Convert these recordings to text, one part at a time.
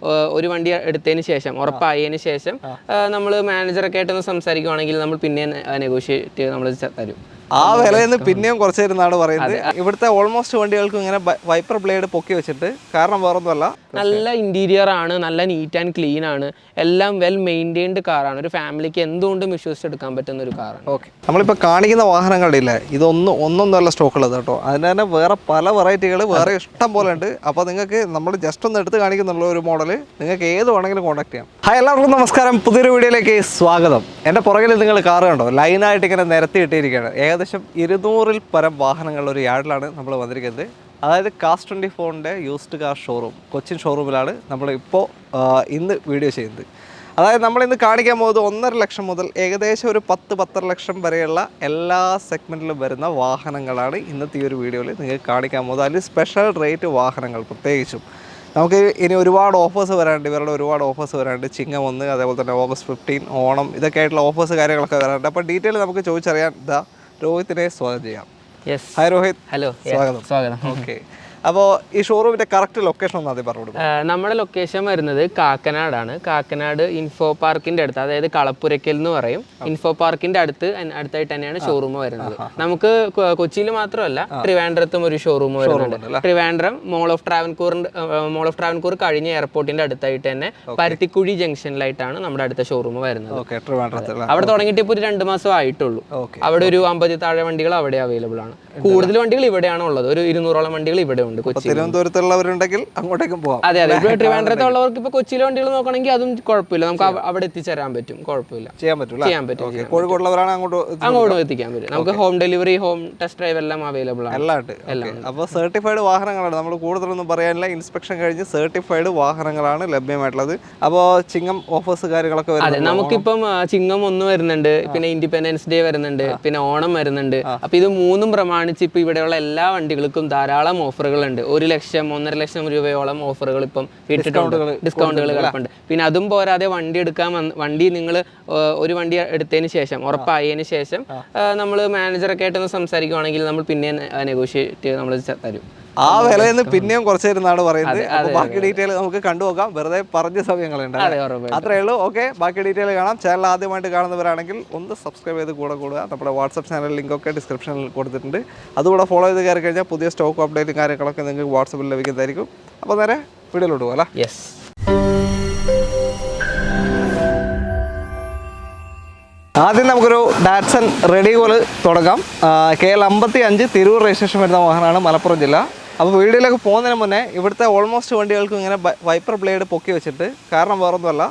ഒരു വണ്ടി എടുത്തതിന് ശേഷം ഉറപ്പായതിന് ശേഷം നമ്മൾ മാനേജറൊക്കെ ആയിട്ടൊന്ന് സംസാരിക്കുവാണെങ്കിൽ നമ്മൾ പിന്നെ നെഗോഷിയേറ്റ് നമ്മൾ തരും. ആ വിലയിൽ പിന്നെയും കുറച്ച് തരുന്നാണ് പറയുന്നത്. ഇവിടുത്തെ ഓൾമോസ്റ്റ് വണ്ടികൾക്കും ഇങ്ങനെ വൈപ്പർ ബ്ലേഡ് പൊക്കി വെച്ചിട്ട്, കാരണം വേറൊന്നുമല്ല, നല്ല ഇന്റീരിയർ ആണ്, നല്ല നീറ്റ് ആൻഡ് ക്ലീൻ ആണ്, എല്ലാം വെൽ മെയിൻറ്റൈൻഡ് കാറാണ്. ഒരു ഫാമിലിക്ക് എന്തുകൊണ്ടും വിശ്വസിച്ചെടുക്കാൻ പറ്റുന്ന ഒരു കാറാണ്. ഓക്കെ, നമ്മളിപ്പോൾ കാണിക്കുന്ന വാഹനങ്ങളില്ലേ, ഒന്നൊന്നല്ല സ്റ്റോക്ക് ഉള്ളത് കേട്ടോ. അതിന് തന്നെ വേറെ പല വെറൈറ്റികൾ വേറെ ഇഷ്ടം പോലെ ഉണ്ട്. അപ്പോൾ നിങ്ങൾക്ക് നമ്മൾ ജസ്റ്റ് ഒന്ന് എടുത്ത് കാണിക്കുന്നുള്ള ഒരു മോഡൽ നിങ്ങൾക്ക് ഏത് വേണമെങ്കിലും കോൺടാക്ട് ചെയ്യാം. ഹായ്, എല്ലാവർക്കും നമസ്കാരം. പുതിയൊരു വീഡിയോയിലേക്ക് സ്വാഗതം. എൻ്റെ പുറകിൽ നിങ്ങൾ കാറ് കണ്ടോ, ലൈനായിട്ട് ഇങ്ങനെ നിരത്തി ഇട്ടിരിക്കുകയാണ്. ഏകദേശം 200-ൽ പരം വാഹനങ്ങളുടെ ഒരു യാർഡിലാണ് നമ്മൾ വന്നിരിക്കുന്നത്. അതായത് കാസ് 24ൻ്റെ യൂസ്ഡ് കാർ ഷോറൂം, കൊച്ചിൻ ഷോറൂമിലാണ് നമ്മളിപ്പോൾ ഇന്ന് വീഡിയോ ചെയ്യുന്നത്. അതായത് നമ്മളിന്ന് കാണിക്കാൻ പോകുന്നത് 1.5 ലക്ഷം മുതൽ ഏകദേശം ഒരു 10-10.5 ലക്ഷം വരെയുള്ള എല്ലാ സെഗ്മെൻറ്റിലും വരുന്ന വാഹനങ്ങളാണ് ഇന്നത്തെ ഈ ഒരു വീഡിയോയിൽ നിങ്ങൾക്ക് കാണിക്കാൻ പോകുന്നത്. അതിൽ സ്പെഷ്യൽ റേറ്റ് വാഹനങ്ങൾ പ്രത്യേകിച്ചും നമുക്ക് ഇനി ഒരുപാട് ഓഫേഴ്സ് വരാനുണ്ട്. ഇവരുടെ ഒരുപാട് ഓഫേഴ്സ് വരാനുണ്ട്. ചിങ്ങം 1, അതേപോലെ തന്നെ ഓഗസ്റ്റ് 15, ഓണം, ഇതൊക്കെ ആയിട്ടുള്ള ഓഫേഴ്സ് കാര്യങ്ങളൊക്കെ വരാനുണ്ട്. അപ്പോൾ ഡീറ്റെയിൽ നമുക്ക് ചോദിച്ചറിയാൻ രോഹിത്തിനെ സ്വാഗതം ചെയ്യാം. ഹായ് രോഹിത്. ഹലോ, സ്വാഗതം. ഓക്കെ, അപ്പോൾ ഈ ഷോറൂമിൻ്റെ കറക്റ്റ് ലൊക്കേഷൻ ഒന്ന് ആദ്യം പറഞ്ഞു കൊടുക്കും. നമ്മുടെ ലൊക്കേഷൻ വരുന്നത് കാക്കനാടാണ്. കാക്കനാട് ഇൻഫോ പാർക്കിന്റെ അടുത്ത്, അതായത് കളപ്പുരയ്ക്കൽ എന്ന് പറയും. ഇൻഫോ പാർക്കിന്റെ അടുത്തായിട്ട് തന്നെയാണ് ഷോറൂം വരുന്നത്. നമുക്ക് കൊച്ചിയിൽ മാത്രമല്ല ട്രിവാൻഡ്രത്തും ഒരു ഷോറൂം വരുന്നുണ്ട്. ട്രിവാൻഡ്രം മോൾ ഓഫ് ട്രാവൻകൂർ കഴിഞ്ഞ എയർപോർട്ടിന്റെ അടുത്തായിട്ട് തന്നെ പരുത്തിക്കുഴി ജംഗ്ഷനിലായിട്ടാണ് നമ്മുടെ അടുത്ത ഷോറൂം വരുന്നത്. അവിടെ തുടങ്ങിയിട്ട് ഇപ്പോൾ ഒരു 2 മാസം ആയിട്ടുള്ളൂ. അവിടെ ഒരു 50 താഴെ വണ്ടികൾ അവിടെ അവൈലബിൾ ആണ്. കൂടുതൽ വണ്ടികൾ ഇവിടെയാണ് ഉള്ളത്. ഒരു 200ഓളം വണ്ടികൾ ഇവിടെ ഉണ്ട്. തിരുവനന്തപുരത്തുള്ളവരുണ്ടെങ്കിൽ അങ്ങോട്ടേക്കും പോകാം. അതെ, ട്രിവാൻഡ്രത്തുള്ളവർക്ക് ഇപ്പൊ കൊച്ചിയിലെ വണ്ടികൾ നോക്കണമെങ്കിൽ അതും കുഴപ്പമില്ല, നമുക്ക് അവിടെ എത്തിച്ചേരാൻ പറ്റും. കുഴപ്പമില്ല, ചെയ്യാൻ പറ്റും. കോഴിക്കോടുള്ളവരാണ് അങ്ങോട്ട് എത്തിക്കാൻ പറ്റും. നമുക്ക് home delivery, home test drive എല്ലാം അവൈലബിൾ ആണ്. എല്ലാം. അപ്പോൾ സർട്ടിഫൈഡ് വാഹനങ്ങളാണ്. നമ്മൾ കൂടുതലൊന്നും പറയാനില്ല. ഇൻസ്പെക്ഷൻ കഴിഞ്ഞ് സർട്ടിഫൈഡ് വാഹനങ്ങളാണ് ലഭ്യമായിട്ടുള്ളത്. അപ്പോൾ ചിങ്ങം ഓഫേഴ്സ് കാര്യങ്ങളൊക്കെ അതെ, നമുക്കിപ്പം ചിങ്ങം 1 വരുന്നുണ്ട്, പിന്നെ ഇൻഡിപെൻഡൻസ് ഡേ വരുന്നുണ്ട്, പിന്നെ ഓണം വരുന്നുണ്ട്. അപ്പൊ ഇത് 3ഉം പ്രമാണിച്ച് ഇപ്പൊ ഇവിടെയുള്ള എല്ലാ വണ്ടികൾക്കും ധാരാളം ഓഫറുകളുണ്ട്. 1 ലക്ഷം 1.5 ലക്ഷം രൂപയോളം ഓഫറുകൾ ഇപ്പം ഡിസ്കൗണ്ടുകൾ കിടപ്പുണ്ട്. പിന്നെ അതും പോരാതെ വണ്ടി നിങ്ങൾ ഒരു വണ്ടി എടുത്തതിന് ശേഷം ഉറപ്പായതിന് ശേഷം നമ്മൾ മാനേജറൊക്കെ ആയിട്ടൊന്ന് സംസാരിക്കുവാണെങ്കിൽ നമ്മൾ പിന്നെ നെഗോഷിയേറ്റ് നമ്മൾ തരും. ആ വിലയിൽ പിന്നെയും കുറച്ച് തരുന്നാണ് പറയുന്നത്. അപ്പോൾ ബാക്കി ഡീറ്റെയിൽ നമുക്ക് കണ്ടുപോകാം. വെറുതെ പറഞ്ഞ സമയങ്ങളുണ്ട്, അത്രയേ ഉള്ളൂ. ഓക്കെ, ബാക്കി ഡീറ്റെയിൽ കാണാം. ചാനൽ ആദ്യമായിട്ട് കാണുന്നവരാണെങ്കിൽ ഒന്ന് സബ്സ്ക്രൈബ് ചെയ്ത് കൂടുക. നമ്മുടെ വാട്സപ്പ് ചാനൽ ലിങ്കൊക്കെ ഡിസ്ക്രിപ്ഷനിൽ കൊടുത്തിട്ടുണ്ട്. അതുകൂടെ ഫോളോ ചെയ്ത് കയറി കഴിഞ്ഞാൽ പുതിയ സ്റ്റോക്ക് അപ്ഡേറ്റും കാര്യങ്ങളൊക്കെ നിങ്ങൾക്ക് വാട്സപ്പിൽ ലഭിക്കുന്നതായിരിക്കും. അപ്പോൾ നേരെ വീഡിയോയിലോട്ട് പോകാം അല്ലേ? യെസ്. ആദ്യം നമുക്കൊരു ഡാറ്റ്സൺ റെഡിഗോൾ തുടങ്ങാം. KL 55 തിരൂർ രജിസ്ട്രേഷൻ വരുന്ന വാഹനമാണ്, മലപ്പുറം ജില്ല. അപ്പോൾ വീഡിയോയിലേക്ക് പോകുന്നതിന് മുന്നേ ഇവിടുത്തെ ഓൾമോസ്റ്റ് വണ്ടികൾക്കും ഇങ്ങനെ വൈപ്പർ ബ്ലേഡ് പൊക്കി വെച്ചിട്ട്, കാരണം വേറൊന്നുമല്ല,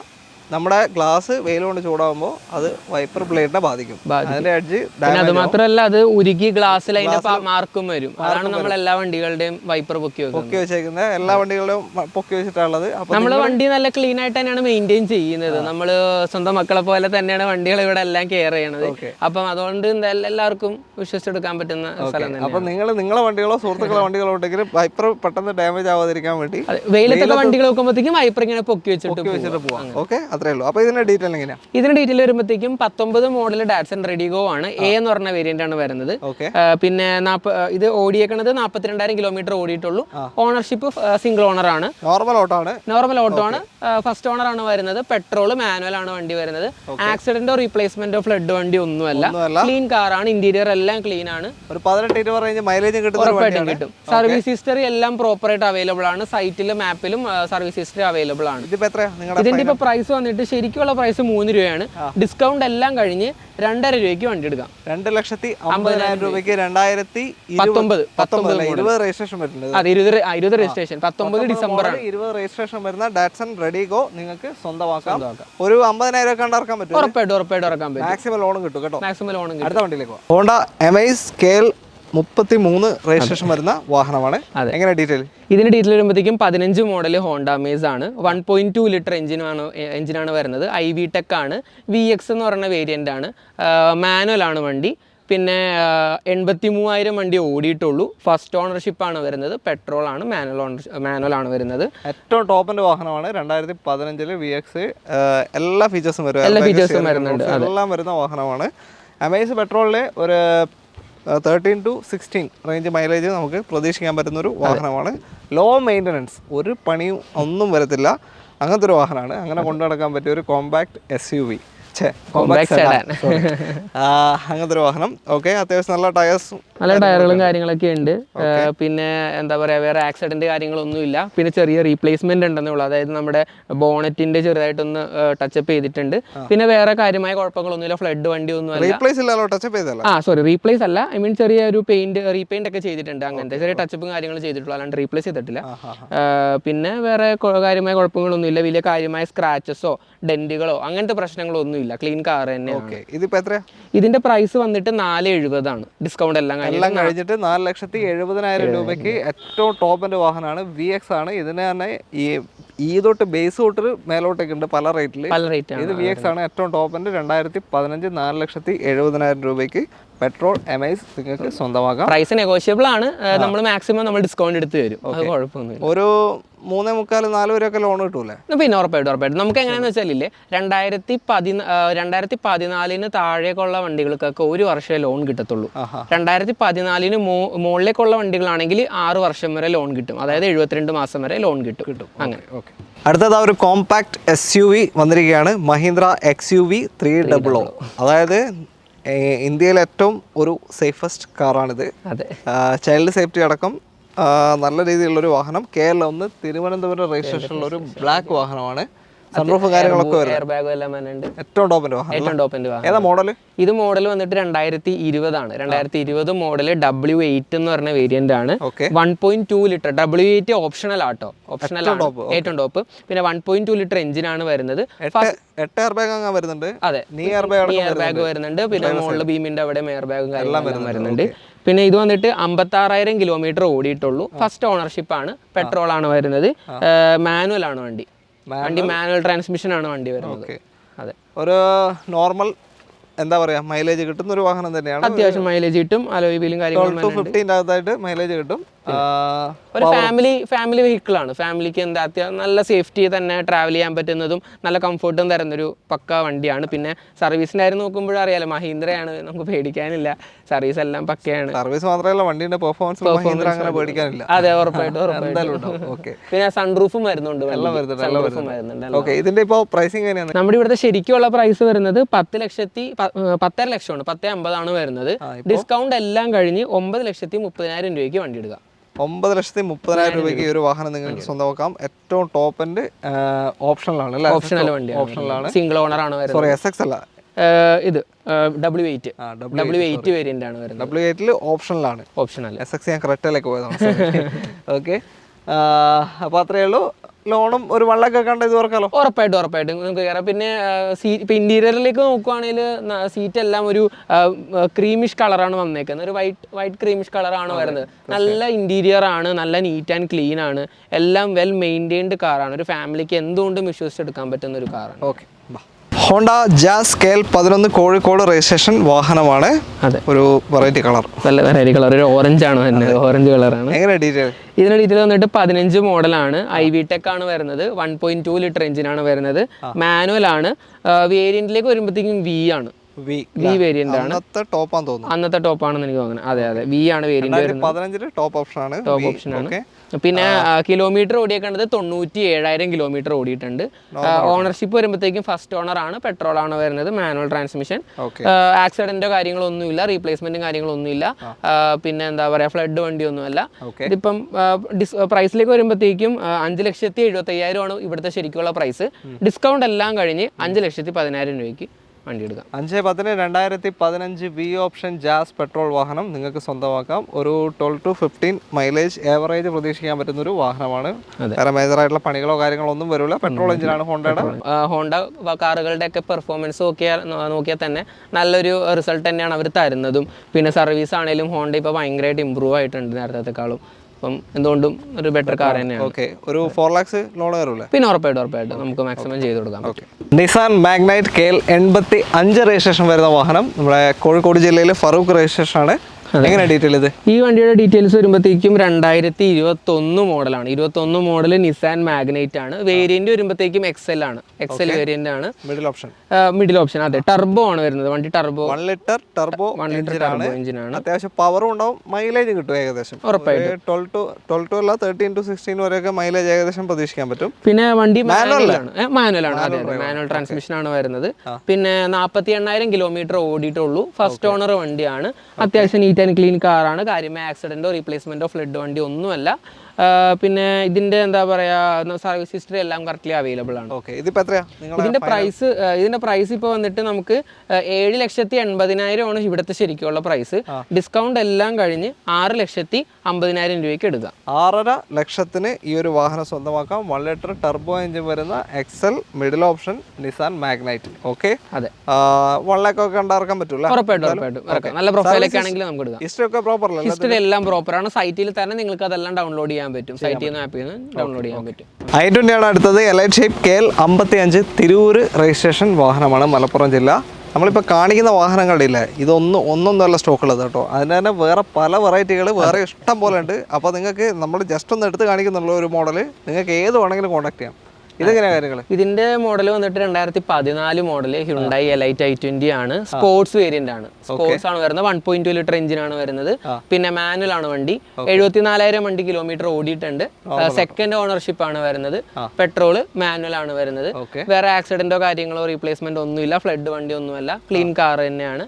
നമ്മുടെ ഗ്ലാസ് വെയിൽ കൊണ്ട് ചൂടാകുമ്പോൾ അത് വൈപ്പർ ബ്ലേഡിനെ ബാധിക്കും. അതിന്റെ എഡ്ജ് അത് മാത്രമല്ല, അത് ഉരുകി ഗ്ലാസ്സിൽ അതിന്റെ മാർക്കും വരും. അതാണ് നമ്മൾ എല്ലാ വണ്ടികളുടെയും വൈപ്പർ പൊക്കി വെച്ചേക്കുന്നത്. എല്ലാ വണ്ടികളുടെയും പൊക്കി വെച്ചിട്ടുള്ളത്. നമ്മൾ വണ്ടി നല്ല ക്ലീൻ ആയിട്ട് തന്നെയാണ് മെയിൻറ്റെയിൻ ചെയ്യുന്നത്. നമ്മൾ സ്വന്തം മക്കളെ പോലെ തന്നെയാണ് വണ്ടികൾ ഇവിടെ എല്ലാം കെയർ ചെയ്യണത്. അപ്പം അതുകൊണ്ട് എല്ലാവർക്കും വിശ്വസിച്ചെടുക്കാൻ പറ്റുന്ന സ്ഥലം തന്നെ. അപ്പൊ നിങ്ങളെ വണ്ടികളോ സുഹൃത്തുക്കളെ വണ്ടികളോ ഉണ്ടെങ്കിൽ വൈപ്പർ പെട്ടെന്ന് ഡാമേജ് ആവാതിരിക്കാൻ വേണ്ടി വെയിലത്തൊക്കെ വണ്ടികൾ വെക്കുമ്പോഴത്തേക്കും വൈപ്പർ ഇങ്ങനെ പൊക്കി വെച്ചിട്ട് പോവാം. ഓക്കെ, അത്രേ ഉള്ളൂ. അപ്പോൾ ഇതിന്റെ ഡീറ്റെയിൽ എങ്ങനെയാണ്? ഇതിന്റെ ഡീറ്റെയിൽ വരുമ്പോഴത്തേക്കും 19 മോഡൽ ഡാറ്റ്സൺ റെഡിഗോ ആണ്. എ എന്ന് പറഞ്ഞ വേരിയന്റ് ആണ് വരുന്നത്. പിന്നെ ഇത് ഓടിയേക്കണത് 42,000 കിലോമീറ്റർ ഓടിയിട്ടുള്ളൂ. ഓണർഷിപ്പ് സിംഗിൾ ഓണർ ആണ്. നോർമൽ ഓട്ടോ ആണ്. ഫസ്റ്റ് ഓണർ ആണ് വരുന്നത്. പെട്രോൾ മാനുവൽ ആണ് വണ്ടി വരുന്നത്. ആക്സിഡന്റോ റീപ്ലേസ്മെന്റോ ഫ്ലഡ് വണ്ടി ഒന്നുമല്ല. ക്ലീൻ കാറാണ്. ഇന്റീരിയർ എല്ലാം ക്ലീൻ ആണ്. ഒരു 18-20 റേഞ്ച് മൈലേജ് കിട്ടും. സർവീസ് ഹിസ്റ്ററി എല്ലാം പ്രോപ്പർ ആയിട്ട് അവൈലബിൾ ആണ്. സൈറ്റിലും മാപ്പിലും സർവീസ് ഹിസ്റ്ററി അവൈലബിൾ ആണ്. ഇതിന്റെ ഇപ്പൊ പ്രൈസ് വന്നിട്ട് ശരിക്കുള്ള പ്രൈസ് 3 രൂപയാണ്. ഡിസ്കൗണ്ട് എല്ലാം കഴിഞ്ഞ് 2.5 രൂപയ്ക്ക് വണ്ടി എടുക്കാം. 2,50,000 രൂപയ്ക്ക് 2019 രജിസ്ട്രേഷൻ വരുന്നത്. അതെ, 20 രജിസ്ട്രേഷൻ, 19 ഡിസംബർ 20 രജിസ്ട്രേഷൻ വരുന്ന ഡാറ്റ്സൺ റെഡിഗോ നിങ്ങൾക്ക് സ്വന്തമാക്കാം. ഒരു 50,000 ഒക്കെ ഇറക്കാൻ പറ്റും. ഉറപ്പായിട്ടും ഇറക്കാൻ പറ്റും. മാക്സിമം ലോണും കിട്ടും കേട്ടോ. അടുത്ത വണ്ടിയിലേക്ക് പോകാം. ഹോണ്ട എമൈസ് KL 33 രജിസ്ട്രേഷൻ വരുന്ന വാഹനമാണ്. എങ്ങനെ ഡീറ്റെയിൽ? ഇതിന്റെ ഡീറ്റെയിൽ വരുമ്പോഴത്തേക്കും 15 മോഡൽ ഹോണ്ട അമേസ് ആണ്. 1.2 ലിറ്റർ എഞ്ചിനാണ് വരുന്നത്. IV ടെക് ആണ്. VX എന്ന് പറയുന്ന വേരിയന്റ് ആണ്. മാനുവൽ ആണ് വണ്ടി. പിന്നെ 83,000 വണ്ടി ഓടിയിട്ടുള്ളൂ. ഫസ്റ്റ് ഓണർഷിപ്പ് ആണ് വരുന്നത്. പെട്രോൾ ആണ്. മാനുവൽ ആണ് വരുന്നത്. ഏറ്റവും ടോപ്പിന്റെ വാഹനമാണ്. 2015 VX. എല്ലാ ഫീച്ചേഴ്സും വരുന്നുണ്ട്. എല്ലാം വരുന്ന വാഹനമാണ്. അമേസ് പെട്രോളിലെ ഒരു 13 to 16 റേഞ്ച് മൈലേജ് നമുക്ക് പ്രതീക്ഷിക്കാൻ പറ്റുന്നൊരു വാഹനമാണ്. ലോ മെയിൻ്റനൻസ്, ഒരു പണിയും ഒന്നും വരത്തില്ല. അങ്ങനത്തെ ഒരു വാഹനമാണ്. അങ്ങനെ കൊണ്ടു നടക്കാൻ പറ്റിയ ഒരു കോമ്പാക്ട് SUV, അങ്ങനത്തെ ഒരു വാഹനം. ഓക്കെ, അത്യാവശ്യം നല്ല ടയേഴ്സും നല്ല ടയറുകളും കാര്യങ്ങളൊക്കെ ഉണ്ട്. പിന്നെ എന്താ പറയുക, വേറെ ആക്സിഡന്റ് കാര്യങ്ങളൊന്നും ഇല്ല. പിന്നെ ചെറിയ റീപ്ലേസ്മെന്റ് ഉണ്ടെന്നേ ഉള്ളൂ. അതായത് നമ്മുടെ ബോണറ്റിന്റെ ചെറുതായിട്ടൊന്ന് ടച്ചപ്പ് ചെയ്തിട്ടുണ്ട്. പിന്നെ വേറെ കാര്യമായ കുഴപ്പങ്ങളൊന്നുമില്ല. ഫ്ലഡ് വണ്ടി ഒന്നും അല്ല. റീപ്ലേസ് അല്ല, ഐ മീൻ ചെറിയ ഒരു റീപെയിന്റ് ഒക്കെ ചെയ്തിട്ടുണ്ട്. അങ്ങനത്തെ ചെറിയ ടച്ചപ്പും കാര്യങ്ങളും ചെയ്തിട്ടുള്ളൂ, അല്ലാണ്ട് റീപ്ലേസ് ചെയ്തിട്ടില്ല. പിന്നെ വേറെ കാര്യമായ കുഴപ്പങ്ങളൊന്നുമില്ല. വലിയ കാര്യമായ സ്ക്രാച്ചസോ ഡെന്റുകളോ അങ്ങനത്തെ പ്രശ്നങ്ങളോ ഒന്നുമില്ല. ക്ലീൻ കാർ തന്നെയാണ്. ഇതിന്റെ പ്രൈസ് വന്നിട്ട് 470 ആണ്. ഡിസ്കൗണ്ട് എല്ലാം കഴിഞ്ഞിട്ട് 4,70,000 രൂപയ്ക്ക് ഏറ്റവും ടോപ്പിന്റെ വാഹനമാണ്. VX ആണ്. ഇതിന് തന്നെ ഈ തൊട്ട് ബേസ് തൊട്ട് മേലോട്ടേക്ക് ഉണ്ട് പല റേറ്റിൽ. ഇത് VX ആണ് ഏറ്റവും ടോപ്പിന്റെ. 2015 4,70,000 രൂപയ്ക്ക് പെട്രോൾ MIs നിങ്ങൾക്ക് സ്വന്തമാക്കാം. പ്രൈസ് നെഗോഷ്യബിൾ ആണ്. നമ്മൾ മാക്സിമം നമ്മൾ ഡിസ്കൗണ്ട് എടുത്ത് തരും. അത് കുഴപ്പമൊന്നുമില്ല. ഒരു 3.25-4 വരെയൊക്കെ ലോൺ കിട്ടൂലേ? പിന്നെ ഉറപ്പായിട്ടും നമുക്ക് എങ്ങനെയാണെന്ന് വെച്ചാലില്ലേ, 2014 താഴേക്കുള്ള വണ്ടികൾക്കൊക്കെ 1 വർഷമേ ലോൺ കിട്ടത്തുള്ളൂ. 2014 മുകളിലേക്കുള്ള വണ്ടികളാണെങ്കിൽ 6 വർഷം വരെ ലോൺ കിട്ടും. അതായത് 72 മാസം വരെ ലോൺ കിട്ടും. അങ്ങനെ. അടുത്തത് ഒരു കോമ്പാക്ട് SUV വന്നിരിക്കുകയാണ്. മഹീന്ദ്ര XUV 300. അതായത് ഇന്ത്യയിലെ ഏറ്റവും ഒരു സേഫസ്റ്റ് കാറാണിത്. ചൈൽഡ് സേഫ്റ്റി അടക്കം നല്ല രീതിയിലുള്ളൊരു വാഹനം. KL1 തിരുവനന്തപുരം രജിസ്ട്രേഷനുള്ള ഒരു ബ്ലാക്ക് വാഹനമാണ്. സൺറൂഫ് കാര്യങ്ങളൊക്കെ ഏറ്റവും ടോപ്പിന്റെ വാഹനം. ഏതാ മോഡൽ? ഇത് മോഡൽ വന്നിട്ട് 2020 ആണ്. 2020 മോഡൽ W8 എന്ന് പറഞ്ഞ വേരിയന്റ് ആണ്. 1.2 ലിറ്റർ W8 ഓപ്ഷണൽ ആട്ടോ, ഓപ്ഷണൽ ഏറ്റവും ടോപ്പ്. പിന്നെ 1.2 ലിറ്റർ എഞ്ചിനാണ് വരുന്നത്. 8 എയർ ബാഗ് വരുന്നുണ്ട്. അതെ, എയർ ബാഗ് വരുന്നുണ്ട്. പിന്നെ മുകളിൽ ബീമിന്റെ അവിടെ എയർ ബാഗും കാര്യങ്ങളും വരുന്നുണ്ട്. പിന്നെ ഇത് വന്നിട്ട് 56,000 കിലോമീറ്റർ ഓടിയിട്ടുള്ളൂ. ഫസ്റ്റ് ഓണർഷിപ്പ് ആണ്. പെട്രോൾ ആണ് വരുന്നത്. മാനുവൽ ആണ് വണ്ടി. മാനുവൽ ട്രാൻസ്മിഷൻ ആണ് വണ്ടി വരുന്നത്. അതെ, ഒരു നോർമൽ എന്താ പറയാ മൈലേജ് കിട്ടുന്ന ഒരു വാഹനം തന്നെയാണ്. അത്യാവശ്യം മൈലേജ് കിട്ടും. അലോയ് വീലും കാര്യങ്ങളും 15 മൈലേജ് കിട്ടും. ഒരു ഫാമിലി വെഹിക്കിൾ ആണ്. ഫാമിലിക്ക് എന്താ നല്ല സേഫ്റ്റി തന്നെ ട്രാവൽ ചെയ്യാൻ പറ്റുന്നതും നല്ല കംഫർട്ടും തരുന്നൊരു പക്ക വണ്ടിയാണ്. പിന്നെ സർവീസിന്റെ കാര്യം നോക്കുമ്പോഴും അറിയാലോ, മഹീന്ദ്രയാണ്, നമുക്ക് പേടിക്കാനില്ല. സർവീസ് എല്ലാം പക്കയാണ്. സർവീസ് മാത്രമല്ല, വണ്ടിയുടെ പെർഫോമൻസ് അങ്ങനെ പേടിക്കാനില്ല. അതെ, ഉറപ്പായിട്ടും. പിന്നെ സൺറൂഫും വരുന്നുണ്ട്. ഇതിന്റെ ഇപ്പോൾ പ്രൈസിംഗ് എങ്ങനെയാണ്? നമ്മുടെ ഇവിടുത്തെ ശരിക്കുള്ള പ്രൈസ് വരുന്നത് 10 ലക്ഷമാണ്. 10.50 വരുന്നത്. ഡിസ്കൗണ്ട് എല്ലാം കഴിഞ്ഞ് 9,30,000 രൂപയ്ക്ക് വണ്ടി എടുക്കാം. 9,30,000 രൂപയ്ക്ക് ഈ ഒരു വാഹനം നിങ്ങൾക്ക് സ്വന്തമാക്കാം. ഏറ്റവും ടോപ്പ് എൻഡ് ഓപ്ഷണലാണ്. ഓപ്ഷണൽ വണ്ടിയാണ്. സിംഗിൾ ഓണർ ആണ് വരുന്നത്. സോറി, SX അല്ല, ഇത് W8 വേരിയന്റ് ആണ് വരുന്നത്. W8 ഓപ്ഷണലാണ്. SX ഞാൻ ക്രെറ്റയിലേക്ക് പോയതാണ്. ഓക്കെ, അപ്പോൾ അത്രയേ ഉള്ളൂ. ലോണും ഒരു വള്ളൊക്കെ കണ്ട ഇത് ഓർക്കാലോ? ഉറപ്പായിട്ടും നമുക്ക് കയറാം. പിന്നെ ഇന്റീരിയറിലേക്ക് നോക്കുവാണെങ്കിൽ സീറ്റ് എല്ലാം ഒരു ക്രീമിഷ് കളറാണ് വന്നേക്കുന്നത്. ഒരു വൈറ്റ് ക്രീമിഷ് കളറാണ് വരുന്നത്. നല്ല ഇന്റീരിയർ ആണ്. നല്ല നീറ്റ് ആൻഡ് ക്ലീൻ ആണ്. എല്ലാം വെൽ മെയിൻറ്റെയിൻഡ് കാറാണ്. ഒരു ഫാമിലിക്ക് എന്തുകൊണ്ടും വിശ്വസിച്ചെടുക്കാൻ പറ്റുന്ന ഒരു കാറാണ്. Okay, Honda jazz KL11 Kozhikode registration വാഹനമാണ്. ഒരു വെറൈറ്റി കളർ, നല്ല വെറൈറ്റി കളർ. ഒരു ഓറഞ്ച് ആണ് വരുന്നത്. ഓറഞ്ച് കളറാണ്. എങ്ങനെ ഡീറ്റെയിൽ? ഇതിന്റെ ഡീറ്റെയിൽ വന്നിട്ട് 15 മോഡലാണ്. IV-Tech ആണ് വരുന്നത്. 1.2 ലിറ്റർ എഞ്ചിനാണ് വരുന്നത്. മാനുവൽ ആണ്. വേരിയന്റിലേക്ക് വരുമ്പോഴത്തേക്കും V ആണ്. V വേരിയന്റ് ആണ്. അന്നത്തെ ടോപ്പ് ആണെന്ന് എനിക്ക് തോന്നുന്നത്. അതെ, V ആണ് വേരിയന്റ്. ടോപ്പ് ഓപ്ഷൻ ആണ്. പിന്നെ കിലോമീറ്റർ ഓടിയേക്കുന്നത് 97,000 കിലോമീറ്റർ ഓടിയിട്ടുണ്ട്. ഓണർഷിപ്പ് വരുമ്പോഴത്തേക്കും ഫസ്റ്റ് ഓണർ ആണ്. പെട്രോൾ ആണ് വരുന്നത്. Manual transmission. ആക്സിഡന്റോ കാര്യങ്ങളൊന്നുമില്ല. റീപ്ലേസ്മെന്റും കാര്യങ്ങളൊന്നുമില്ല. പിന്നെ എന്താ പറയാ, ഫ്ലഡ് വണ്ടിയൊന്നുമല്ല. ഇതിപ്പം പ്രൈസിലേക്ക് വരുമ്പോഴത്തേക്കും 5,75,000 ആണ് ഇവിടുത്തെ ശരിക്കുള്ള പ്രൈസ്. ഡിസ്കൗണ്ട് എല്ലാം കഴിഞ്ഞ് 5,10,000 രൂപയ്ക്ക് വണ്ടി എടുക്കാം. 5/10 2015 V ഓപ്ഷൻ ജാസ് പെട്രോൾ വാഹനം നിങ്ങൾക്ക് സ്വന്തമാക്കാം. ഒരു 12 to 15 മൈലേജ് ഏവറേജ് പ്രതീക്ഷിക്കാൻ പറ്റുന്ന ഒരു വാഹനമാണ്. വേറെ മേജർ ആയിട്ടുള്ള പണികളോ കാര്യങ്ങളോ ഒന്നും വരില്ല. പെട്രോൾ എഞ്ചിനാണ് ഹോണ്ടയുടെ. ഹോണ്ട കാറുകളുടെ ഒക്കെ പെർഫോമൻസ് നോക്കിയാൽ തന്നെ നല്ലൊരു റിസൾട്ട് തന്നെയാണ് അവർ തരുന്നതും. പിന്നെ സർവീസ് ആണെങ്കിലും ഹോണ്ട ഇപ്പോൾ ഭയങ്കരമായിട്ട് ഇമ്പ്രൂവ് ആയിട്ടുണ്ട് നേരത്തേക്കാളും. അപ്പം എന്തുകൊണ്ടും ഒരു ബെറ്റർ കാർ തന്നെയാണ്. ഒരു 4 lakhs ലോൺ കയറൂല്ലേ? പിന്നെ ഉറപ്പായിട്ടും നമുക്ക് മാക്സിമം ചെയ്ത് കൊടുക്കാം. നിസാൻ മാഗ്നൈറ്റ് KL85 രജിസ്ട്രേഷൻ വരുന്ന വാഹനം നമ്മുടെ കോഴിക്കോട് ജില്ലയിൽ ഫറൂഖ് രജിസ്ട്രേഷൻ ആണ്. എങ്ങനെയാണ് ഡീറ്റെയിൽ ഇത്? ഈ വണ്ടിയുടെ ഡീറ്റെയിൽസ് വരുമ്പോഴത്തേക്കും 2021 മോഡലാണ്. 21 മോഡൽ നിസാൻ മാഗ്നൈറ്റ് ആണ്. വേരിയന്റ് വരുമ്പോഴത്തേക്കും XL ആണ്. XL വേരിയന്റ് ആണ്. മിഡിൽ ഓപ്ഷൻ അതെ. ടർബോ ആണ് വരുന്നത്. വണ്ടി ടർബോ 1 ലിറ്റർ ടർബോ എഞ്ചിൻ ആണ്. അത്യാവശ്യം പവറും ഉണ്ടാവും, മൈലേജ് കിട്ടും ഏകദേശം. ഉറപ്പായിട്ടും 12 to 13 to 16 വരെയൊക്കെ മൈലേജ് ഏകദേശം പ്രതീക്ഷിക്കാൻ പറ്റും. പിന്നെ വണ്ടി മാനുവൽ ആണ്. അതെ മാനുവൽ ട്രാൻസ്മിഷൻ ആണ് വരുന്നത്. പിന്നെ 48,000 കിലോമീറ്റർ ഓടിയിട്ടുള്ളൂ. ഫസ്റ്റ് ഓണർ വണ്ടിയാണ്. അത്യാവശ്യം നീറ്റ് ആൻഡ് ക്ലീൻ കാറാണ്. കാര്യമായ ആക്സിഡന്റോ റീപ്ലേസ്മെന്റോ ഫ്ലഡ് വണ്ടി ഒന്നുമല്ല. പിന്നെ ഇതിന്റെ എന്താ പറയാ സർവീസ് ഹിസ്റ്ററി എല്ലാം കറക്റ്റ്ലി അവൈലബിൾ ആണ്. ഇതിന്റെ പ്രൈസ് ഇപ്പോൾ വന്നിട്ട് നമുക്ക് 7,80,000 ആണ് ഇവിടുത്തെ ശരിക്കുള്ള പ്രൈസ്. ഡിസ്കൗണ്ട് എല്ലാം കഴിഞ്ഞ് 6,50,000 രൂപയ്ക്ക് എടുക്കാം. 6.5 ലക്ഷത്തിന് ഈ ഒരു വാഹനം സ്വന്തമാക്കാം. 1 ലിറ്റർ ടർബോ എഞ്ചിൻ വരുന്ന XL middle option Nissan Magnite. Okay, അതെ 1 lakh ഒക്കെ കണ്ടിറക്കാൻ പറ്റൂല? ഉറപ്പായിട്ടും നല്ല പ്രൊഫൈലൊക്കെ ആണെങ്കിൽ നമുക്ക് എടുക്കാം. ഹിസ്റ്ററി എല്ലാം പ്രോപ്പറാണ്. സൈറ്റിൽ തന്നെ നിങ്ങൾക്ക് അതെല്ലാം ഡൗൺലോഡ് ചെയ്യാൻ പറ്റും. സൈറ്റിൽ നിന്ന് ആപ്പിൽ നിന്ന് ഡൗൺലോഡ് ചെയ്യാൻ പറ്റും. i20 ആണ് അടുത്തത്. Elite shape KL 55 Tirur registration വാഹനമാണ്, മലപ്പുറം ജില്ല. നമ്മളിപ്പോൾ കാണിക്കുന്ന വാഹനങ്ങളുടെ ഇല്ല, ഒന്നൊന്നല്ല സ്റ്റോക്കുള്ളത് കേട്ടോ. അതിന് തന്നെ വേറെ പല വെറൈറ്റികൾ വേറെ ഇഷ്ടം പോലെ ഉണ്ട്. അപ്പോൾ നിങ്ങൾക്ക് നമ്മൾ ജസ്റ്റ് ഒന്ന് എടുത്ത് കാണിക്കുന്നുള്ള ഒരു മോഡൽ നിങ്ങൾക്ക് ഏത് വേണമെങ്കിലും കോൺടാക്ട് ചെയ്യാം. ഇതെങ്ങനെയാ കാര്യങ്ങൾ? ഇതിന്റെ മോഡൽ വന്നിട്ട് 2014 മോഡൽ ഹ്യുണ്ടായി എലൈറ്റ് i20 ആണ്. സ്പോർട്സ് വേരിയന്റ് ആണ്. സ്പോർട്സ് ആണ് വരുന്നത്. 1.2 ലിറ്റർ എഞ്ചിൻ ആണ് വരുന്നത്. പിന്നെ മാനുവൽ ആണ് വണ്ടി. 74,000 വണ്ടി കിലോമീറ്റർ ഓടിയിട്ടുണ്ട്. സെക്കൻഡ് ഓണർഷിപ്പ് ആണ് വരുന്നത്. പെട്രോൾ മാനുവൽ ആണ് വരുന്നത്. വേറെ ആക്സിഡന്റോ കാര്യങ്ങളോ റീപ്ലേസ്മെന്റ് ഒന്നുമില്ല. ഫ്ലഡ് വണ്ടി ഒന്നുമല്ല. ക്ലീൻ കാർ തന്നെയാണ്.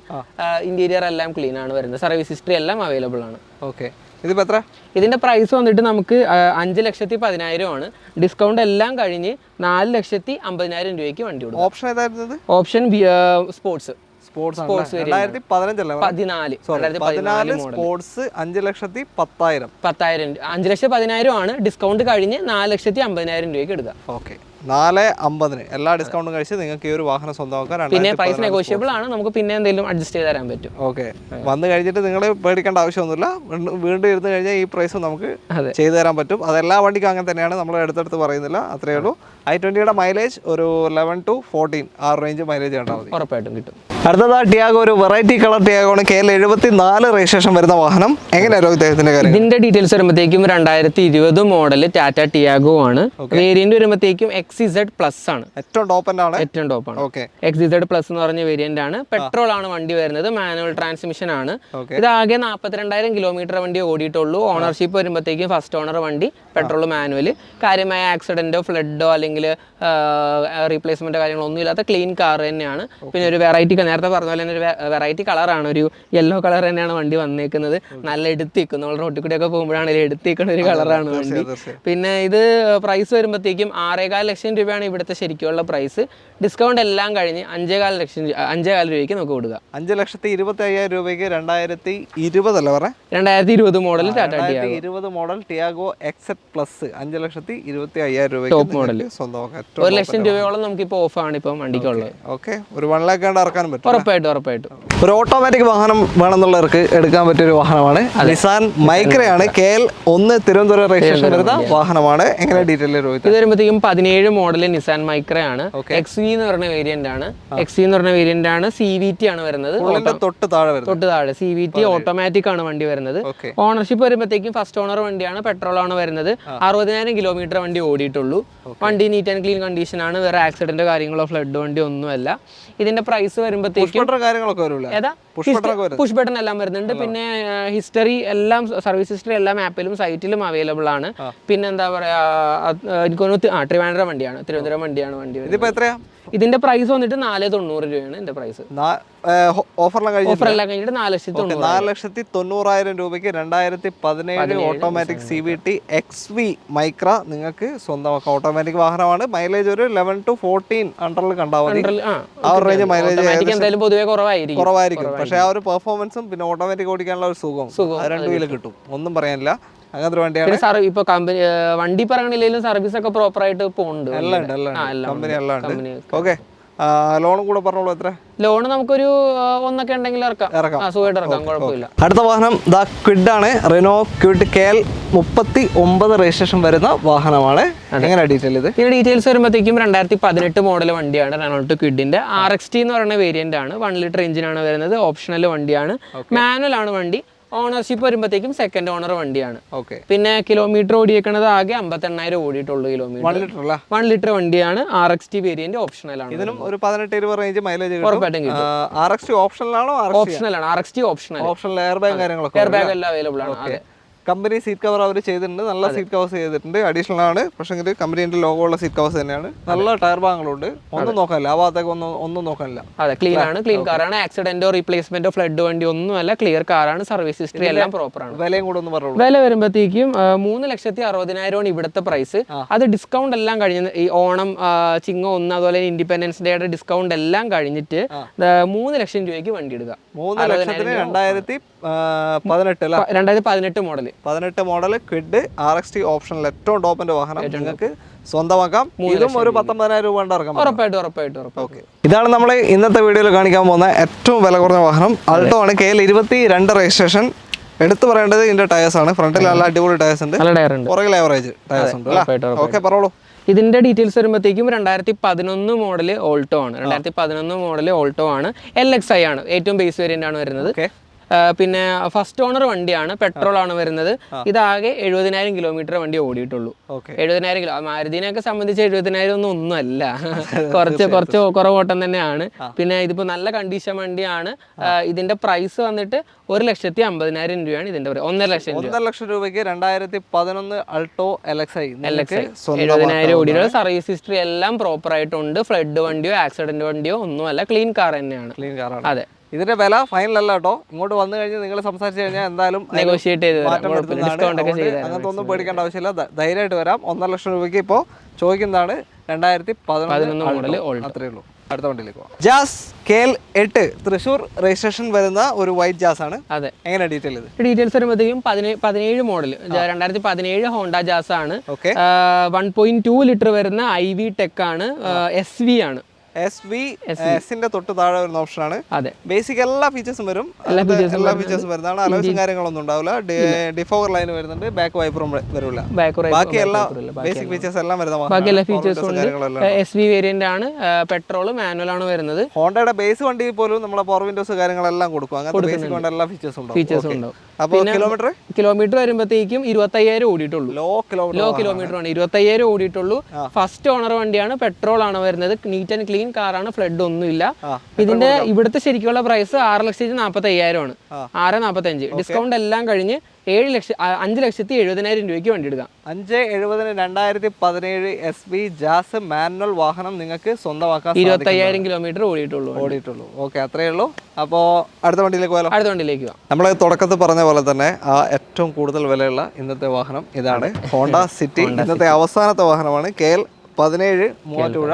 ഇന്റീരിയർ എല്ലാം ക്ലീൻ ആണ് വരുന്നത്. സർവീസ് ഹിസ്റ്ററി എല്ലാം അവൈലബിൾ ആണ്. ഓക്കെ, ഇതിപ്പോൾ എത്ര? ഇതിന്റെ പ്രൈസ് വന്നിട്ട് നമുക്ക് 5,10,000 ആണ്. ഡിസ്കൗണ്ട് എല്ലാം കഴിഞ്ഞ് 4,50,000 രൂപയ്ക്ക് വണ്ടി കൊടുക്കും. ഓപ്ഷൻ ഏതായിരുന്നത്? Option sports. Sports 2015 14 sports 5,10,000. 5,10,000 ആണ്. ഡിസ്കൗണ്ട് കഴിഞ്ഞ് 4,50,000 രൂപയ്ക്ക് എടുക്കാം. ഓക്കെ, 4,50,000 എല്ലാ ഡിസ്കൗണ്ടും കഴിച്ച് നിങ്ങൾക്ക് ഈ ഒരു വാഹനം സ്വന്തമാക്കാം. പിന്നെ പ്രൈസ് നെഗോഷ്യബിൾ ആണ്. നമുക്ക് പിന്നെ എന്തെങ്കിലും അഡ്ജസ്റ്റ് ചെയ്ത് തരാൻ പറ്റും. ഓക്കെ, വന്നു കഴിഞ്ഞിട്ട് നിങ്ങൾ പേടിക്കേണ്ട ആവശ്യമൊന്നുമില്ല. വീണ്ടും ഇരുന്ന് കഴിഞ്ഞാൽ ഈ പ്രൈസ് നമുക്ക് ചെയ്തു തരാൻ പറ്റും. അതെല്ലാ വണ്ടിക്കും അങ്ങനെ തന്നെയാണ്, നമ്മൾ എടുത്തെടുത്ത് പറയുന്നില്ല. അത്രയേ ഉള്ളൂ. i20യുടെ മൈലേജ് ഒരു 11 to 14 ആ റേഞ്ച് മൈലേജ് കണ്ടാൽ മതി. ഉറപ്പായിട്ടും കിട്ടും. അടുത്തതാ ടിയാഗോ, ഒരു വെറൈറ്റി കളർ ടിയാഗോ ആണ്. KL 74 രജിസ്ട്രേഷൻ വരുന്ന വാഹനം. എങ്ങനെയായിരുന്നു ഇദ്ദേഹത്തിന്റെ കാര്യം? ഇതിന്റെ ഡീറ്റെയിൽസ് വരുമ്പോഴത്തേക്കും 2020 മോഡൽ ടാറ്റ ടിയാഗോ ആണ്. വേരിയന്റ് വരുമ്പോഴത്തേക്കും XZ+ ആണ്. ഏറ്റവും ടോപ്പ് ആണ്. ഓക്കെ, XZ+ എന്ന് പറഞ്ഞ വേരിയന്റ് ആണ്. പെട്രോൾ ആണ് വണ്ടി വരുന്നത്. മാനുവൽ ട്രാൻസ്മിഷൻ ആണ്. ഇത് ആകെ 42,000 കിലോമീറ്റർ വണ്ടി ഓടിയിട്ടുള്ളൂ. ഓണർഷിപ്പ് വരുമ്പോഴത്തേക്കും ഫസ്റ്റ് ഓണർ വണ്ടി. Petrol manual. കാര്യമായ ആക്സിഡന്റോ ഫ്ലഡോ അല്ലെങ്കിൽ റീപ്ലേസ്മെന്റോ കാര്യങ്ങളോ ഒന്നും ഇല്ലാത്ത ക്ലീൻ കാർ തന്നെയാണ്. പിന്നെ ഒരു വെറൈറ്റി, നേരത്തെ പറഞ്ഞ പോലെ തന്നെ ഒരു വെറൈറ്റി കളറാണ്. ഒരു യെല്ലോ കളർ തന്നെയാണ് വണ്ടി വന്നേക്കുന്നത്. നല്ല എടുത്തിരിക്കും. നമ്മൾ റോട്ടിൽ കൂടെയൊക്കെ പോകുമ്പോഴാണെങ്കിൽ എടുത്തിരിക്കുന്ന ഒരു കളറാണ് വണ്ടി. പിന്നെ ഇത് പ്രൈസ് വരുമ്പോഴത്തേക്കും 6,15 ലക്ഷം രൂപയാണ് ഇവിടുത്തെ ശരിക്കുള്ള പ്രൈസ്. ഡിസ്കൗണ്ട് എല്ലാം കഴിഞ്ഞ് 5,15 രൂപയ്ക്ക് നമുക്ക് കൊടുക്കാം. 5,25,000 രൂപയ്ക്ക് 2020 അല്ലേ പറഞ്ഞത്? 2020 model Tata Tiago. 2020 model Tiago XZ+, 5,25,000 രൂപയ്ക്ക് ടോപ്പ് മോഡൽ. 1 ലക്ഷം രൂപയോളം നമുക്ക് ഇപ്പോൾ ഓഫ് ആണ് ഇപ്പം വണ്ടിക്കുള്ളത്. ഓക്കെ, ഒരു 1 lakh ഇറക്കാനും പറ്റും. ഉറപ്പായിട്ടും. ഒരു ഓട്ടോമാറ്റിക് വാഹനം വേണമെന്നുള്ളവർക്ക് എടുക്കാൻ പറ്റിയ ഒരു വാഹനമാണ്. നിസാൻ മൈക്രയാണ്. KL 1 തിരുവനന്തപുരം രജിസ്ട്രേഷൻ വരുന്ന വാഹനമാണ്. എങ്ങനെ ഡീറ്റെയിൽ? ഇത് വരുമ്പോഴത്തേക്കും 17 മോഡൽ നിസാൻ മൈക്രയാണ്. XV എന്ന് പറഞ്ഞ വേരിയന്റ് ആണ്. CVT ആണ് വരുന്നത്. തൊട്ട് താഴെ CVT ഓട്ടോമാറ്റിക് ആണ് വണ്ടി വരുന്നത്. ഓണർഷിപ്പ് വരുമ്പോഴത്തേക്കും ഫസ്റ്റ് ഓണർ വണ്ടിയാണ്. പെട്രോൾ ആണ് വരുന്നത്. 60,000 കിലോമീറ്റർ വണ്ടി ഓടിയിട്ടുള്ളൂ. വണ്ടി നീറ്റ് ആൻഡ് ക്ലീൻ കണ്ടീഷൻ ആണ്. വേറെ ആക്സിഡന്റോ കാര്യങ്ങളോ ഫ്ലഡ് വണ്ടി ഒന്നുമല്ല. ഇതിന്റെ പ്രൈസ് വരുമ്പോഴത്തേക്കും പുഷ് ബട്ടൺ എല്ലാം വരുന്നുണ്ട്. പിന്നെ ഹിസ്റ്ററി എല്ലാം, സർവീസ് ഹിസ്റ്ററി എല്ലാം ആപ്പിലും സൈറ്റിലും അവൈലബിൾ ആണ്. പിന്നെ എന്താ പറയാ, എനിക്കൊന്ന് ട്രിവാൻഡ്രം വണ്ടിയാണ്, തിരുവനന്തപുരം വണ്ടിയാണ് വണ്ടി. ഇതിന്റെ പ്രൈസ് വന്നിട്ട് 4,90,000 രൂപയാണ് ഇതിന്റെ പ്രൈസ്. ഓഫറെല്ലാം കഴിഞ്ഞിട്ട് 4,90,000 രൂപയ്ക്ക് 2017 ഓട്ടോമാറ്റിക് CVT XV മൈക്ര നിങ്ങൾക്ക് സ്വന്തമാക്കാം. ഓട്ടോമാറ്റിക് വാഹനമാണ്. മൈലേജ് ഒരു 11 to 14 അണ്ടറിൽ കണ്ടാൽ മതി. ആ ഒരു റേഞ്ച് മൈലേജ് എന്തായാലും പൊതുവെ കുറവായിരിക്കും. പക്ഷേ ആ ഒരു പെർഫോമൻസും പിന്നെ ഓട്ടോമാറ്റിക് ഓടിക്കാനുള്ള ഒരു സുഖം രണ്ടു വീല് കിട്ടും. ഒന്നും പറയാനില്ല. അങ്ങനത്തെ ഒരു വണ്ടിയാണ്. ഇപ്പൊ കമ്പനി വണ്ടി പറയണില്ലെങ്കിലും സർവീസ് ഒക്കെ പ്രോപ്പർ ആയിട്ട് പോകുന്നുണ്ട്. കമ്പനി എല്ലാം ഉണ്ട്. ഓക്കെ, ലോണും കൂടെ പറഞ്ഞോളൂ. എത്ര ലോൺ നമുക്കൊരു 1 ഒക്കെ ഉണ്ടെങ്കിൽ ഇറക്കാം. സുഖമായിട്ട് ഇറക്കാം, കുഴപ്പമില്ല. അടുത്ത വാഹനം ദാ ക്വിഡ് ആണ്. റെനോ ക്വിഡ് KL 39 രജിസ്ട്രേഷൻ വരുന്ന വാഹനമാണ്. എങ്ങനെ ഡീറ്റെയിൽ? ഇതിന്റെ ഡീറ്റെയിൽസ് വരുമ്പോഴത്തേക്കും 2018 മോഡൽ വണ്ടിയാണ്. റെനോൾട്ട് ക്വിഡിന്റെ RXT എന്ന് പറയുന്ന വേരിയന്റ് ആണ്. 1 ലിറ്റർ എഞ്ചിൻ ആണ് വരുന്നത്. ഓപ്ഷണൽ വണ്ടിയാണ്. മാനുവൽ ആണ് വണ്ടി. ഓണർഷിപ്പ് വരുമ്പോഴത്തേക്കും സെക്കൻഡ് ഓണർ വണ്ടിയാണ്. ഓക്കെ. പിന്നെ കിലോമീറ്റർ ഓടിയേക്കണത് ആകെ 58,000 ഓടിയിട്ടുള്ളൂ കിലോമീറ്റർ. 1 ലിറ്റർ അല്ല, 1 ലിറ്റർ വണ്ടിയാണ്. RXT വേരിയന്റ് ഓപ്ഷണലാണ്. ഇതിനും ഒരു 18-20 റേഞ്ച് മൈലേജ് ഉറപ്പായിട്ടും കിട്ടും. RXT ഓപ്ഷനിലാണോ? ഓപ്ഷണലാണ്. RXT optional. ഓപ്ഷനിൽ എയർ ബാഗ് കാര്യങ്ങളൊക്കെ, എയർ ബാഗ് എല്ലാം അവൈലബിൾ ആണ്. അതെ. കമ്പനി സീറ്റ് കവർ അവർ ചെയ്തിട്ടുണ്ട്, നല്ല സീറ്റ് കവേഴ്സ് ചെയ്തിട്ടുണ്ട്, അഡീഷണൽ ആണ്. പക്ഷേ കമ്പനീൻ്റെ ലോഗോ ഉള്ള സീറ്റ് കവേഴ്സ് തന്നെയാണ്. നല്ല ടയർ ഭാഗങ്ങളുണ്ട്, ഒന്നും നോക്കാനില്ല, ആ ഭാഗത്തേക്ക് ഒന്നും നോക്കാനില്ല. അതെ, ക്ലീൻ ആണ്, ക്ലീൻ കാറാണ്. ആക്സിഡന്റോ റീപ്ലേസ്മെന്റോ ഫ്ലഡ് വണ്ടി ഒന്നുമല്ല, ക്ലിയർ കാറാണ്. സർവീസ് ഹിസ്റ്ററി എല്ലാം പ്രോപ്പർ ആണ്. വിലയും കൂടെ ഒന്ന് പറയുള്ളൂ. വില വരുമ്പോഴത്തേക്കും 3,60,000 ഇവിടുത്തെ പ്രൈസ്. അത് ഡിസ്കൗണ്ട് എല്ലാം കഴിഞ്ഞ് ഈ ഓണം, ചിങ്ങം 1, അതുപോലെ ഇൻഡിപെൻഡൻസ് ഡേയുടെ ഡിസ്കൗണ്ട് എല്ലാം കഴിഞ്ഞിട്ട് 3 ലക്ഷം രൂപയ്ക്ക് വണ്ടി എടുക്കുക. 3 ലക്ഷത്തിന് 2018 മോഡൽ 18 മോഡൽ ക്വിഡ് RXT ഓപ്ഷനിൽ ഏറ്റവും ടോപ്പിന്റെ വാഹനം നിങ്ങൾക്ക് സ്വന്തമാക്കാം. ഇതും ഒരു 19,000 രൂപ ഇറക്കാം. ഉറപ്പായിട്ടും. ഓക്കെ. ഇതാണ് നമ്മൾ ഇന്നത്തെ വീഡിയോയിൽ കാണിക്കാൻ പോകുന്ന ഏറ്റവും വില കുറഞ്ഞ വാഹനം. ആൾട്ടോ ആണ്, KL 22 രജിസ്ട്രേഷൻ. എടുത്തു പറയേണ്ടത് ഇതിന്റെ ടയേഴ്സ് ആണ്. ഫ്രണ്ടിൽ നല്ല അടിപൊളി ടയേഴ്സ് ഉണ്ട്, പുറകിൽ ആവറേജ് ടയേഴ്സ് ഉണ്ട്. ഓക്കെ, പറഞ്ഞോളൂ. ഇതിന്റെ ഡീറ്റെയിൽസ് വരുമ്പോഴത്തേക്കും 2011 മോഡൽ ഓൾട്ടോ ആണ്. 2011 മോഡൽ ഓൾട്ടോ ആണ്. LXi ആണ്, ഏറ്റവും ബേസ് വേരിയന്റ് ആണ് വരുന്നത്. പിന്നെ ഫസ്റ്റ് ഓണർ വണ്ടിയാണ്, പെട്രോൾ ആണ് വരുന്നത്. ഇതാകെ 70,000 കിലോമീറ്റർ വണ്ടി ഓടിയിട്ടുള്ളൂ. 70,000 കിലോ. മാരുതിനെയൊക്കെ സംബന്ധിച്ച് 70,000 ഒന്നുമല്ല, കുറച്ച് കുറവോട്ടം തന്നെയാണ്. പിന്നെ ഇതിപ്പോ നല്ല കണ്ടീഷൻ വണ്ടിയാണ്. ഇതിന്റെ പ്രൈസ് വന്നിട്ട് 1,50,000 രൂപയാണ് ഇതിന്റെ. 1,50,000 രൂപയ്ക്ക് 2011 അൾട്ടോ LXi 70,000 ഓടിയിട്ടുള്ള സർവീസ് ഹിസ്റ്ററി എല്ലാം പ്രോപ്പർ ആയിട്ടുണ്ട്. ഫ്ലഡ് വണ്ടിയോ ആക്സിഡന്റ് വണ്ടിയോ ഒന്നുമല്ല, ക്ലീൻ കാർ തന്നെയാണ്. അതെ. ഇതിന്റെ വില ഫൈനൽ അല്ല കേട്ടോ. ഇങ്ങോട്ട് വന്നു കഴിഞ്ഞാൽ നിങ്ങൾ സംസാരിച്ചു കഴിഞ്ഞാൽ എന്തായാലും നെഗോഷിയേറ്റ് ചെയ്ത് അങ്ങനത്തെ ഒന്നും പേടിക്കേണ്ട ആവശ്യമില്ല, ധൈര്യമായിട്ട് വരാം. 1.5 ലക്ഷം രൂപയ്ക്ക് ഇപ്പോൾ ചോദിക്കുന്നതാണ് 2011 മോഡൽ. അത്രേ ഉള്ളൂ. അടുത്ത വണ്ടിയിലേക്ക് പോകാം. ജാസ് KL 8 തൃശ്ശൂർ രജിസ്ട്രേഷൻ വരുന്ന ഒരു വൈറ്റ് ജാസ് ആണ്. അതെ. എങ്ങനെ ഡീറ്റെയിൽസ് വരുമ്പോഴത്തേക്കും 17 മോഡൽ 2017 ഹോണ്ട ജാസ് ആണ്. 1.2 ലിറ്റർ വരുന്ന IV ടെക് ആണ്. SV ആണ്. എസിന്റെ തൊട്ട് താഴെ വരുന്ന ഓപ്ഷൻ ആണ്. ബേസിക് എല്ലാ ഫീച്ചേഴ്സും വരും, എല്ലാ ഫീച്ചേഴ്സും വരുന്നതാണ്. അലോയ്സും കാര്യങ്ങളൊന്നും ഉണ്ടാവില്ല. ഡിഫോഗർ ലൈൻ വരുന്നുണ്ട്, ബാക്ക് വൈപ്പറും വരില്ല. ബാക്കി എല്ലാ ബേസിക് ഫീച്ചേഴ്സ് എല്ലാം വരുന്ന SV വേരിയന്റ് ആണ്. പെട്രോൾ മാനുവൽ ആണ് വരുന്നത്. ഹോണ്ടയുടെ ബേസ് വണ്ടിയിൽ പോലും നമ്മളെ പവർ വിൻഡോസ് കാര്യങ്ങളെല്ലാം കൊടുക്കും. അങ്ങനത്തെ ബേസിക് കൊണ്ട് എല്ലാ ഫീച്ചേഴ്സും ഉണ്ടാവും. അപ്പോൾ കിലോമീറ്റർ വരുമ്പോഴത്തേക്കും 25,000 ഓടിയിട്ടുള്ളൂ. ലോ കിലോമീറ്റർ ആണ്, 25,000 ഓടിയിട്ടുള്ളൂ. ഫസ്റ്റ് ഓണർ വണ്ടിയാണ്, പെട്രോൾ ആണ് വരുന്നത്. നീറ്റ് ആൻഡ് ക്ലീൻ കാറാണ്, ഫ്ലഡ് ഒന്നുമില്ല. ഇതിന്റെ ഇവിടുത്തെ ശരിക്കുള്ള പ്രൈസ് 6,45,000 ആണ്. 6,45,000 ഡിസ്കൗണ്ട് എല്ലാം കഴിഞ്ഞ് 5,70,000 രൂപയ്ക്ക് വണ്ടി എടുക്കാം. 5,70,000 2017 SV ജാസ് മാനുവൽ വാഹനം നിങ്ങൾക്ക് സ്വന്തമാക്കാം. 25,000 കിലോമീറ്റർ ഓടിയിട്ടുള്ളൂ. ഓക്കെ, അത്രേ ഉള്ളൂ. അപ്പോൾ അടുത്ത വണ്ടിയിലേക്ക് പോകാം. പോകാം. നമ്മൾ തുടക്കത്തിൽ പറഞ്ഞ പോലെ തന്നെ ഏറ്റവും കൂടുതൽ വിലയുള്ള ഇന്നത്തെ വാഹനം ഇതാണ്, ഹോണ്ട സിറ്റി. ഇന്നത്തെ അവസാനത്തെ വാഹനമാണ്. KL 17 മൂവാറ്റുപുഴ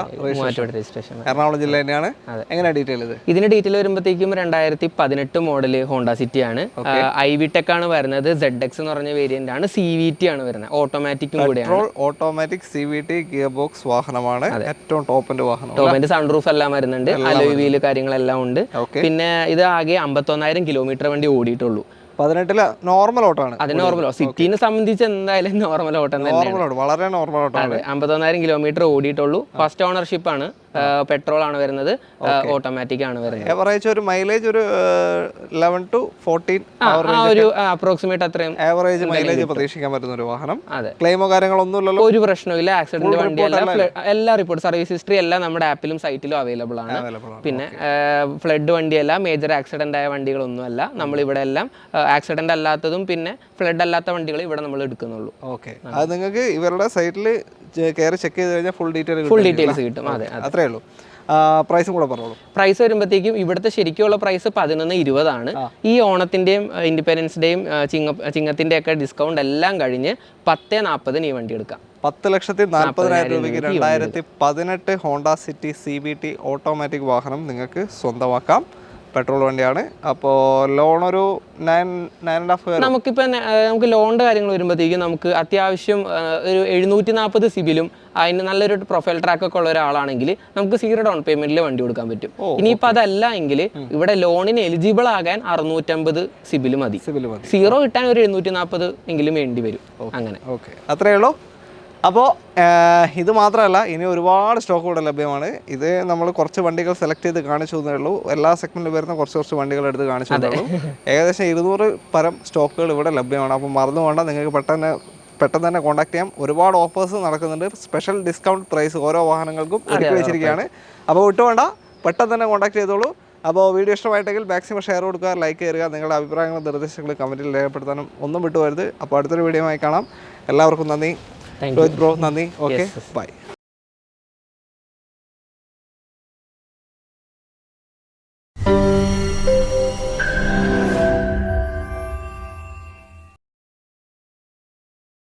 രജിസ്ട്രേഷൻ, എറണാകുളം ജില്ല തന്നെയാണ്. എങ്ങനെ ഡീറ്റെയിൽ ഇതിന്റെ ഡീറ്റെയിൽ വരുമ്പോഴത്തേക്കും 2018 മോഡൽ ഹോണ്ട സിറ്റി ആണ്. IV ടെക് ആണ് വരുന്നത്. ZX എന്ന് പറഞ്ഞ വേരിയന്റ് ആണ്. CVT ആണ് വരുന്നത്, ഓട്ടോമാറ്റിക്കും കൂടിയാണ്. ഓട്ടോമാറ്റിക് CVT ഗിയർ ബോക്സ് വാഹനമാണ്. ഏറ്റവും ടോപ്പിന്റെ വാഹനം. ടോപ്പിന്റെ സൺറൂഫ് എല്ലാം വരുന്നുണ്ട്, അലോയ് വീല് കാര്യങ്ങളെല്ലാം ഉണ്ട്. പിന്നെ ഇത് ആകെ 51,000 കിലോമീറ്റർ വണ്ടി ഓടിയിട്ടുള്ളൂ. 18 നോർമൽ ഓട്ടമാണ്. അത് നോർമൽ. സിറ്റിനെ സംബന്ധിച്ച് എന്തായാലും നോർമൽ ഓട്ടം തന്നെയാണ്, വളരെ നോർമൽ ഓട്ടമാണ്. 51,000 കിലോമീറ്റർ ഓടിയിട്ടുള്ളൂ. ഫസ്റ്റ് ഓണർഷിപ്പ് ആണ്. പെട്രോൾ ആണ് വരുന്നത്, ഓട്ടോമാറ്റിക് ആണ് വരുന്നത്. ഏവറേജ് ഒരു മൈലേജ് ഒരു 11 to 14 ഒരു അപ്രോക്സിമേറ്റ് അത്രയും ആവറേജ് മൈലേജ് പ്രതീക്ഷിക്കാൻ പറ്റുന്ന ഒരു വാഹനം. ക്ലെയിമോ കാര്യങ്ങളൊന്നും ഇല്ലല്ലോ, ഒരു പ്രശ്നമില്ല. ആക്സിഡന്റ് വണ്ടിയല്ല, എല്ലാ റിപ്പോർട്ട് സർവീസ് ഹിസ്റ്ററി എല്ലാം നമ്മുടെ ആപ്പിലും സൈറ്റിലും അവൈലബിൾ ആണ്. പിന്നെ ഫ്ലഡ് വണ്ടിയല്ല, മേജർ ആക്സിഡന്റ് ആയ വണ്ടികളൊന്നും അല്ല. നമ്മൾ ഇവിടെ എല്ലാം ആക്സിഡന്റ് അല്ലാത്തതും പിന്നെ ഫ്ലഡ് അല്ലാത്ത വണ്ടികൾ ഇവിടെ നമ്മൾ എടുക്കുന്നുള്ളൂ. ഓക്കെ, അത് നിങ്ങൾക്ക് ഇവരുടെ സൈറ്റിൽ കയറി ചെക്ക് ചെയ്ത് കഴിഞ്ഞാൽ ഫുൾ ഡീറ്റെയിൽസ് കിട്ടും. അതെ, അത്രേ ഉള്ളൂ. പ്രൈസും കൂടെ പറഞ്ഞോളൂ. പ്രൈസ് വരുമ്പോഴത്തേക്കും ഇവിടുത്തെ ശരിക്കുള്ള പ്രൈസ് 11,20 ആണ്. ഈ ഓണത്തിന്റെയും ഇൻഡിപെൻഡൻസ് ഡേയും ചിങ്ങത്തിന്റെ ഒക്കെ ഡിസ്കൗണ്ട് എല്ലാം കഴിഞ്ഞ് 10,40 ഈ വണ്ടി എടുക്കാം. 10,40,000 രൂപയ്ക്ക് 2018 ഹോണ്ട സിറ്റി CVT ഓട്ടോമാറ്റിക് വാഹനം നിങ്ങൾക്ക് സ്വന്തമാക്കാം. പെട്രോൾ വണ്ടിയാണ്. അപ്പോൾ ലോൺ ഒരു 9.5. നമുക്ക് ലോണിന്റെ കാര്യങ്ങൾ വരുമ്പോഴത്തേക്കും നമുക്ക് അത്യാവശ്യം ഒരു 740 സിബിലും അതിന് നല്ലൊരു പ്രൊഫൈൽ ട്രാക്ക് ഒക്കെ ഉള്ള ഒരാളാണെങ്കിൽ നമുക്ക് 0 ഡൗൺ പേയ്മെന്റിൽ വണ്ടി കൊടുക്കാൻ പറ്റും. ഇനിയിപ്പോൾ അതല്ല എങ്കിൽ ഇവിടെ ലോണിന് എലിജിബിൾ ആകാൻ 650 സിബിൽ മതി. 0 കിട്ടാൻ ഒരു 740 എങ്കിലും വേണ്ടി വരും. അങ്ങനെ. ഓക്കെ, അത്രേ ഉള്ളൂ. അപ്പോൾ ഇത് മാത്രമല്ല ഇനി ഒരുപാട് സ്റ്റോക്ക് ഇവിടെ ലഭ്യമാണ്. ഇത് നമ്മൾ കുറച്ച് വണ്ടികൾ സെലക്ട് ചെയ്ത് കാണിച്ചു തന്നേ ഉള്ളൂ. എല്ലാ സെഗ്മെൻറ്റിൽ വരുന്ന കുറച്ച് വണ്ടികൾ എടുത്ത് കാണിച്ചു തന്നേ ഉള്ളൂ. ഏകദേശം 200 പരം സ്റ്റോക്കുകൾ ഇവിടെ ലഭ്യമാണ്. അപ്പോൾ മറന്നു വേണ്ട, നിങ്ങൾക്ക് പെട്ടെന്ന് തന്നെ കോൺടാക്ട് ചെയ്യാം. ഒരുപാട് ഓഫേഴ്സ് നടക്കുന്നുണ്ട്. സ്പെഷ്യൽ ഡിസ്കൗണ്ട് പ്രൈസ് ഓരോ വാഹനങ്ങൾക്കും ഒരുക്കി വെച്ചിരിക്കുകയാണ്. അപ്പോൾ വിട്ടുവേണ്ട, പെട്ടെന്ന് തന്നെ കോൺടാക്ട് ചെയ്തോളൂ. അപ്പോൾ വീഡിയോ ഇഷ്ടമായിട്ടെങ്കിൽ മാക്സിമം ഷെയർ കൊടുക്കുക, ലൈക്ക് ചെയ്യുക. നിങ്ങളുടെ അഭിപ്രായങ്ങളും നിർദ്ദേശങ്ങളും കമൻറ്റിൽ രേഖപ്പെടുത്താനും ഒന്നും വിട്ടുപോകരുത്. അപ്പോൾ അടുത്തൊരു വീഡിയോ ആയി കാണാം. എല്ലാവർക്കും നന്ദി. രോഹിത് ബ്രോ നന്ദി. Okay, by.